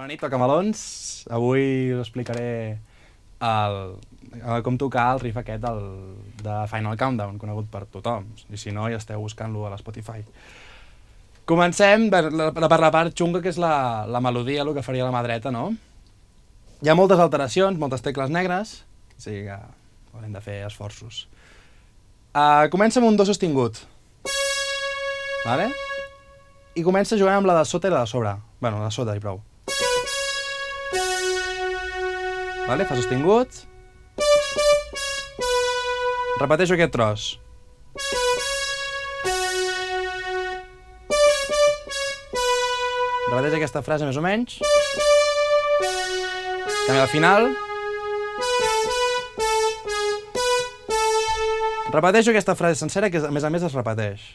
Bona nit, tocamelons. Avui us explicaré com tocar el riff aquest de Final Countdown, conegut per tothom. I si no, ja esteu buscant-lo a l'Spotify. Comencem per la part xunga, que és la melodia, el que faria la mà dreta, no? Hi ha moltes alteracions, moltes tecles negres, o sigui que haurem de fer esforços. Comença amb un do sostingut. Vale? I comença jugant amb la de sota i la de sobre. Bueno, la de sota i prou. Vale? Fa sostingut. Repeteixo aquest tros. Repeteix aquesta frase més o menys. Canvia al final. Repeteixo aquesta frase sencera, que a més es repeteix.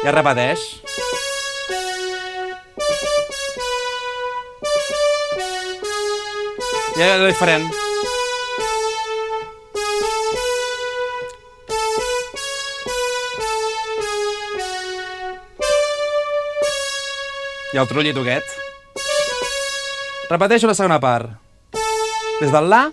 I es repeteix. I és diferent. I el trollito aquest. Repeteixo la segona part. Des del La.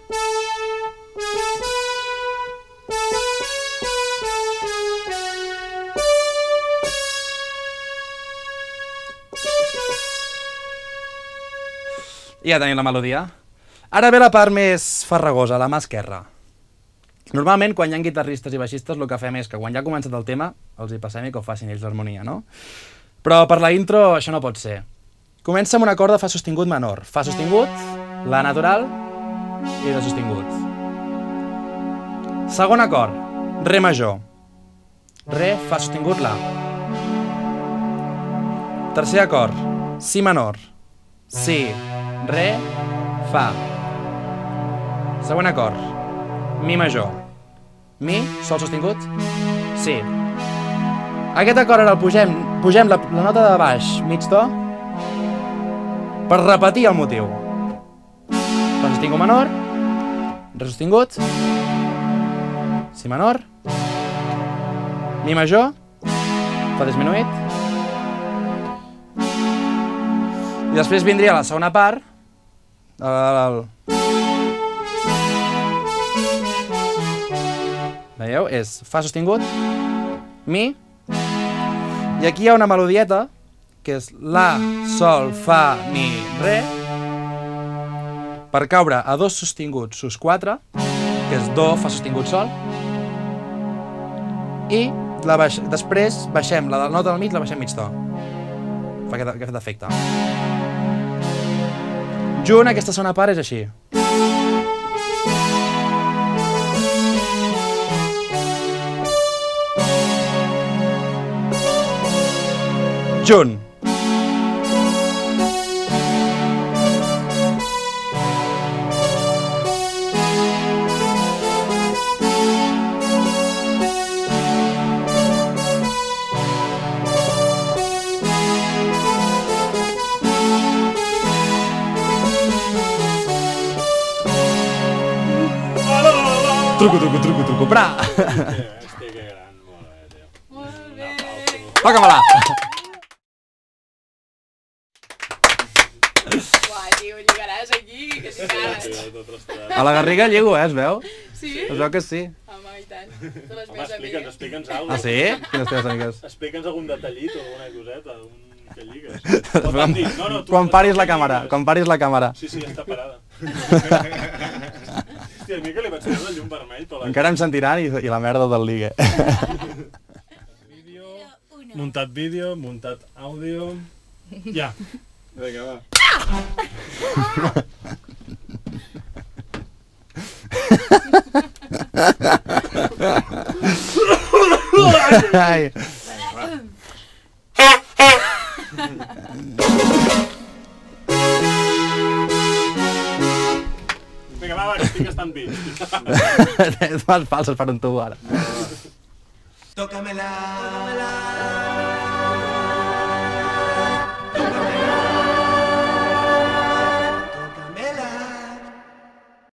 I ja tenim la melodia. Ara ve la part més farragosa, la mà esquerra. Normalment, quan hi ha guitarristes i baixistes, el que fem és que quan ja ha començat el tema, els hi passem i que ho facin ells l'harmonia, no? Però per la intro això no pot ser. Comença amb un acord de Fa sostingut menor. Fa sostingut, La natural i Do sostingut. Segon acord, Re major. Re, Fa sostingut, La. Tercer acord, Si menor. Si, Re, Fa. Següent acord, Mi major. Mi, Sol sostingut, Si. Aquest acord ara el pugem la nota de baix, mig to, per repetir el motiu. Fa sostingut menor, Re sostingut, Si menor, Mi major, Fa disminuït, i després vindria la segona part, veieu? És Fa sostingut, Mi, i aquí hi ha una melodieta, que és La, Sol, Fa, Mi, Re, per caure a Do sostingut sus 4, que és Do, Fa sostingut, Sol, i després baixem la nota del mig, la baixem mig to. Fa aquest efecte. Junt, aquesta segona part és així. Junt. Truco, pra! Hòstia, que gran, molt bé, tio. Molt bé! Toca-me-la! Uai, tio, lligaràs aquí, que tinc ganes. A la Garriga lligo, es veu? Sí? Es veu que sí. Home, i tant. De les Home, meves amigues. explica'ns alguna Ah, cosa. sí? Quines teves amigues? Explica'ns algun detallit o alguna coseta, que lligues. O t'han dit, no, tu... Quan paris la càmera, quan paris la càmera. Sí, ja està parada. Hòstia, a mi que li vaig treure el llum vermell tota la... Encara em sentiran i la merda del ligue. Muntat vídeo, muntat àudio... Ja. Vinga, va. Ai. Vinga, va, que estic estant vist. És más falsos per un tubo ara. Tócamela.